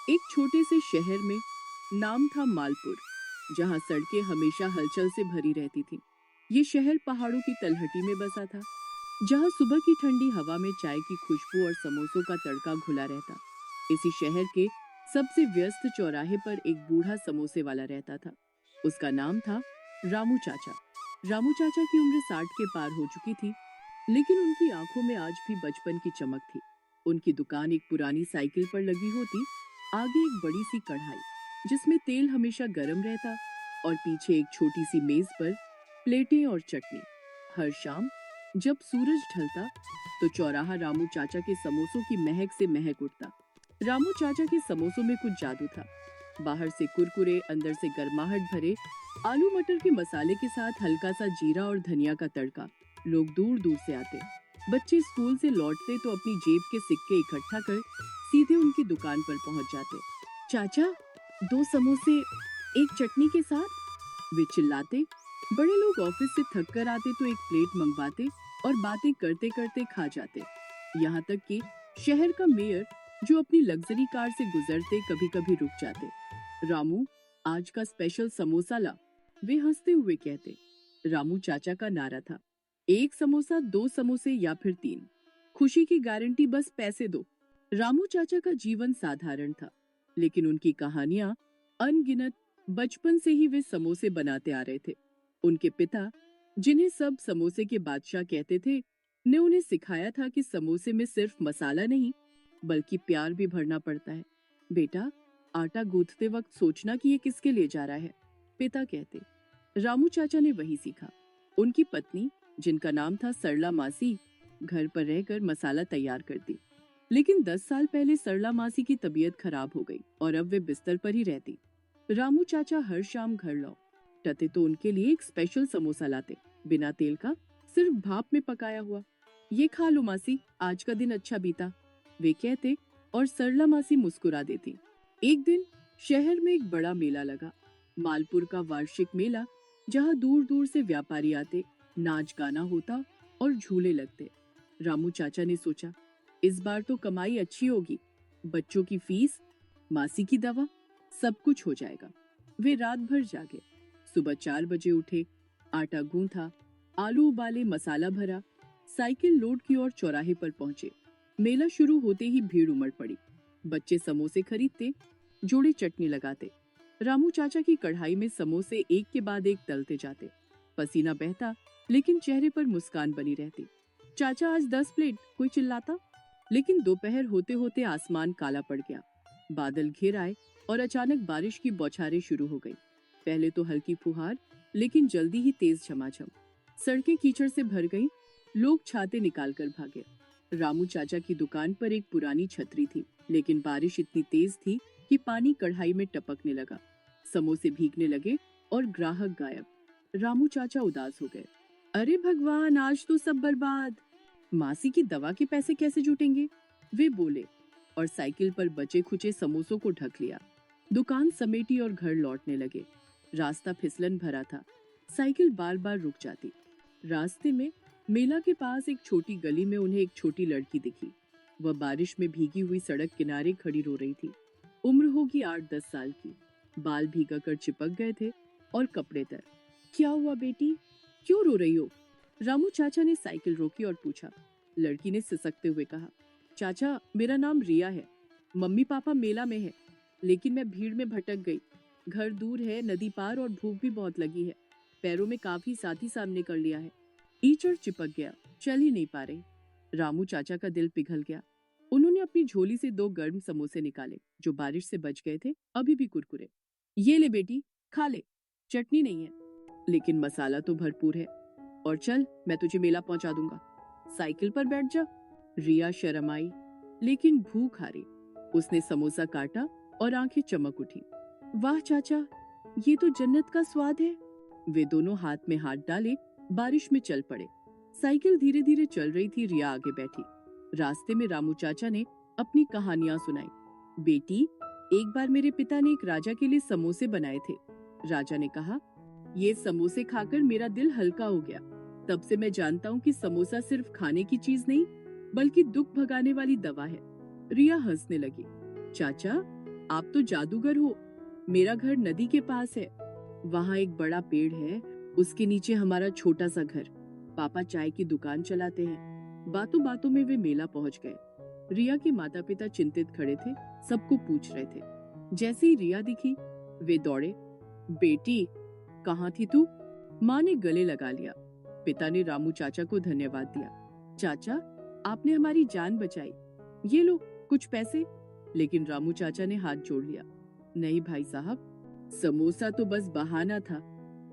एक छोटे से शहर में नाम था मालपुर, जहाँ सड़कें हमेशा हलचल से भरी रहती थी। ये शहर पहाड़ों की तलहटी में बसा था, जहाँ सुबह की ठंडी हवा में चाय की खुशबू और समोसों का तड़का घुला रहता। इसी शहर के सबसे व्यस्त चौराहे पर एक बूढ़ा समोसे वाला रहता था। उसका नाम था रामू चाचा। रामू चाचा की उम्र 60 के पार हो चुकी थी, लेकिन उनकी आंखों में आज भी बचपन की चमक थी। उनकी दुकान एक पुरानी साइकिल पर लगी होती, आगे एक बड़ी सी कढ़ाई जिसमें तेल हमेशा गर्म रहता, और पीछे एक छोटी सी मेज पर प्लेटें और चटनी। हर शाम जब सूरज ढलता तो चौराहा रामू चाचा के समोसों की महक से महक उठता। रामू चाचा के समोसों में कुछ जादू था। बाहर से कुरकुरे, अंदर से गर्माहट भरे आलू मटर के मसाले के साथ हल्का सा जीरा और धनिया का तड़का। लोग दूर दूर से आते, बच्चे स्कूल से लौटते तो अपनी जेब के सिक्के इकट्ठा कर सीधे उनकी दुकान पर पहुंच जाते। चाचा, 2 समोसे, एक चटनी के साथ, वे चिल्लाते। बड़े लोग ऑफिस से थक कर आते तो एक प्लेट मंगवाते और बातें करते करते खा जाते। यहाँ तक कि शहर का मेयर, जो अपनी लग्जरी कार से गुजरते, कभी कभी रुक जाते। रामू, आज का स्पेशल समोसा ला, वे हंसते हुए कहते। रामू चाचा का नारा था, 1 समोसा, 2 समोसे या फिर 3, खुशी की गारंटी, बस पैसे दो। रामू चाचा का जीवन साधारण था, लेकिन उनकी कहानियां अनगिनत। बचपन से ही वे समोसे बनाते आ रहे थे। उनके पिता, जिन्हें सब समोसे के बादशाह कहते थे, ने उन्हें सिखाया था कि समोसे में सिर्फ मसाला नहीं, बल्कि प्यार भी भरना पड़ता है। बेटा, आटा गूंथते वक्त सोचना कि ये किसके लिए जा रहा है, पिता कहते। रामू चाचा ने वही सीखा। उनकी पत्नी, जिनका नाम था सरला मासी, घर पर रहकर मसाला तैयार करती। लेकिन 10 साल पहले सरला मासी की तबीयत खराब हो गई और अब वे बिस्तर पर ही रहती। रामू चाचा हर शाम घर लौटते तो उनके लिए एक स्पेशल समोसा लाते, बिना तेल का, सिर्फ भाप में पकाया हुआ। ये खा लो मासी, आज का दिन अच्छा बीता, वे कहते, और सरला मासी मुस्कुरा देती। एक दिन शहर में एक बड़ा मेला लगा, मालपुर का वार्षिक मेला, जहाँ दूर दूर से व्यापारी आते, नाच गाना होता और झूले लगते। रामू चाचा ने सोचा, इस बार तो कमाई अच्छी होगी, बच्चों की फीस, मासी की दवा, सब कुछ हो जाएगा। वे रात भर जागे, सुबह 4 बजे उठे, आटा गूंथा, आलू उबाले, मसाला भरा, साइकिल लोड की और चौराहे पर पहुंचे। मेला शुरू होते ही भीड़ उमड़ पड़ी। बच्चे समोसे खरीदते, जोड़े चटनी लगाते। रामू चाचा की कढ़ाई में समोसे एक के बाद एक तलते जाते। पसीना बहता, लेकिन चेहरे पर मुस्कान बनी रहती। चाचा, आज 10 प्लेट, कोई चिल्लाता। लेकिन दोपहर होते होते आसमान काला पड़ गया, बादल घिर आए और अचानक बारिश की बौछारें शुरू हो गई। पहले तो हल्की फुहार, लेकिन जल्दी ही तेज झमाझम। सड़कें कीचड़ से भर गईं, लोग छाते निकालकर भागे। रामू चाचा की दुकान पर एक पुरानी छतरी थी, लेकिन बारिश इतनी तेज थी कि पानी कढ़ाई में टपकने लगा। समोसे भीगने लगे और ग्राहक गायब। रामू चाचा उदास हो गए। अरे भगवान, आज तो सब बर्बाद। मासी की दवा के पैसे कैसे जुटेंगे, वे बोले, और साइकिल पर बचे खुचे समोसों को ढक लिया। दुकान समेटी और घर लौटने लगे। रास्ता फिसलन भरा था, साइकिल बार बार रुक जाती। रास्ते में मेला के पास एक छोटी गली में उन्हें एक छोटी लड़की दिखी। वह बारिश में भीगी हुई सड़क किनारे खड़ी रो रही थी। उम्र होगी 8-10 साल की, बाल भीगा कर चिपक गए थे और कपड़े तर। क्या हुआ बेटी, क्यों रो रही हो, रामू चाचा ने साइकिल रोकी और पूछा। लड़की ने सिसकते हुए कहा, चाचा, मेरा नाम रिया है, मम्मी पापा मेला में है, लेकिन मैं भीड़ में भटक गई। घर दूर है, नदी पार, और भूख भी बहुत लगी है। पैरों में काफी साथी सामने कर लिया है, कीचड़ चिपक गया, चल ही नहीं पा रही। रामू चाचा का दिल पिघल गया। उन्होंने अपनी झोली से 2 गर्म समोसे निकाले, जो बारिश से बच गए थे, अभी भी कुरकुरे। ये ले बेटी, खा ले, चटनी नहीं है, लेकिन मसाला तो भरपूर है, और चल, मैं तुझे मेला पहुंचा दूंगा, साइकिल पर बैठ जा। रिया शर्म आई, लेकिन भूख हारी। उसने समोसा काटा और आंखें चमक उठी। वाह चाचा, ये तो जन्नत का स्वाद है। वे दोनों हाथ में हाथ डाले बारिश में चल पड़े। साइकिल धीरे धीरे चल रही थी, रिया आगे बैठी। रास्ते में रामू चाचा ने अपनी कहानियां सुनाई। बेटी, एक बार मेरे पिता ने एक राजा के लिए समोसे बनाए थे। राजा ने कहा, ये समोसे खाकर मेरा दिल हल्का हो गया। तब से मैं जानता हूँ कि समोसा सिर्फ खाने की चीज नहीं, बल्कि दुख भगाने वाली दवा है। रिया हंसने लगी। चाचा, आप तो जादूगर हो। मेरा घर नदी के पास है। वहां एक बड़ा पेड़ है, उसके नीचे हमारा छोटा सा घर। पापा चाय की दुकान चलाते हैं। बातों बातों में वे मेला पहुंच गए। रिया के माता पिता चिंतित खड़े थे, सबको पूछ रहे थे। जैसे ही रिया दिखी, वे दौड़े। बेटी, कहाँ थी तू? माँ ने गले लगा लिया। पिता ने रामू चाचा को धन्यवाद दिया। चाचा, आपने हमारी जान बचाई। ये लो कुछ पैसे। लेकिन रामू चाचा ने हाथ जोड़ लिया। नहीं भाई साहब, समोसा तो बस बहाना था,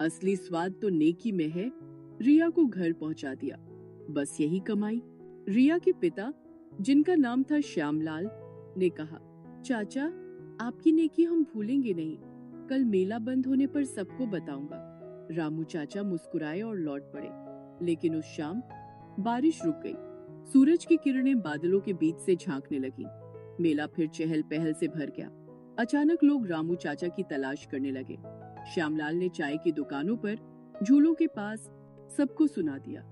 असली स्वाद तो नेकी में है। रिया को घर पहुंचा दिया, बस यही कमाई। रिया के पिता, जिनका नाम था श्यामलाल, ने कहा, चाचा, आपकी नेकी हम भूलेंगे नहीं। कल मेला बंद होने पर सबको बताऊंगा। रामू चाचा मुस्कुराए और लौट पड़े। लेकिन उस शाम बारिश रुक गई। सूरज की किरणें बादलों के बीच से झांकने लगी। मेला फिर चहल पहल से भर गया। अचानक लोग रामू चाचा की तलाश करने लगे। श्यामलाल ने चाय की दुकानों पर, झूलों के पास सबको सुना दिया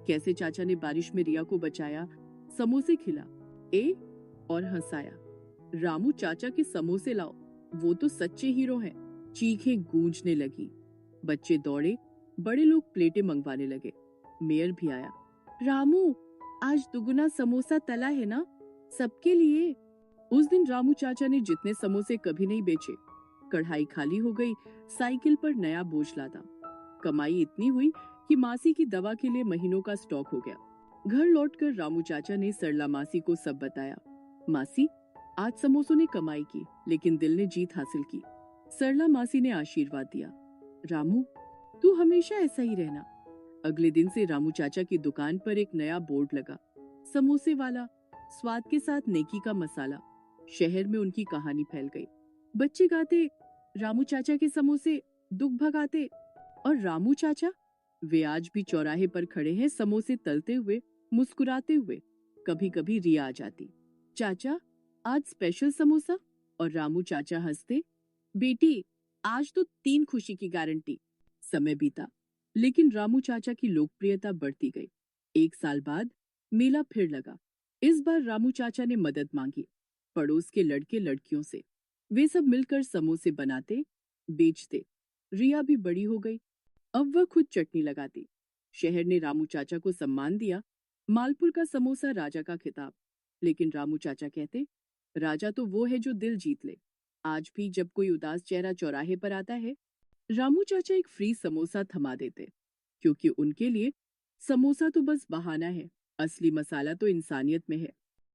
कैसे चाचा ने बारिश में रिया को बचाया, समोसे खिला और हंसाया। रामू चाचा के समोसे लाओ, वो तो सच्चे हीरो हैं। चीखें गूंजने लगी। बच्चे दौड़े, बड़े लोग प्लेटें मंगवाने लगे। मेयर भी आया। रामू, आज दुगुना समोसा तला है ना, सबके लिए। उस दिन रामू चाचा ने जितने समोसे कभी नहीं बेचे। कढ़ाई खाली हो गई, साइकिल पर नया बोझ लादा। कमाई इतनी हुई कि मासी की दवा के लिए महीनों का स्टॉक हो गया। घर लौटकर रामू चाचा ने सरला मासी को सब बताया। मासी, आज समोसों ने कमाई की, लेकिन दिल ने जीत हासिल की। सरला मासी ने आशीर्वाद दिया। रामू, तू हमेशा ऐसा ही रहना। अगले दिन से रामू चाचा की दुकान पर एक नया बोर्ड लगा, समोसे वाला, स्वाद के साथ नेकी का मसाला। शहर में उनकी कहानी फैल गई। बच्चे गाते, रामू चाचा के समोसे दुख भगाते। और रामू चाचा, वे आज भी चौराहे पर खड़े हैं, समोसे तलते हुए, मुस्कुराते हुए। कभी कभी रिया आ जाती। चाचा, आज स्पेशल समोसा। और रामू चाचा हंसते, बेटी, आज तो 3 खुशी की गारंटी। समय बीता, लेकिन रामू चाचा की लोकप्रियता बढ़ती गई। 1 साल बाद मेला फिर लगा। इस बार रामू चाचा ने मदद मांगी, पड़ोस के लड़के लड़कियों से। वे सब मिलकर समोसे बनाते, बेचते। रिया भी बड़ी हो गई, अब वह खुद चटनी लगाती। शहर ने रामू चाचा को सम्मान दिया, मालपुर का समोसा राजा का खिताब। लेकिन रामू चाचा कहते, राजा तो वो है जो दिल जीत ले। आज भी जब कोई उदास चेहरा चौराहे पर आता है, रामू चाचा एक फ्री समोसा थमा देते, क्योंकि उनके लिए समोसा तो बस बहाना है, असली मसाला तो इंसानियत में है।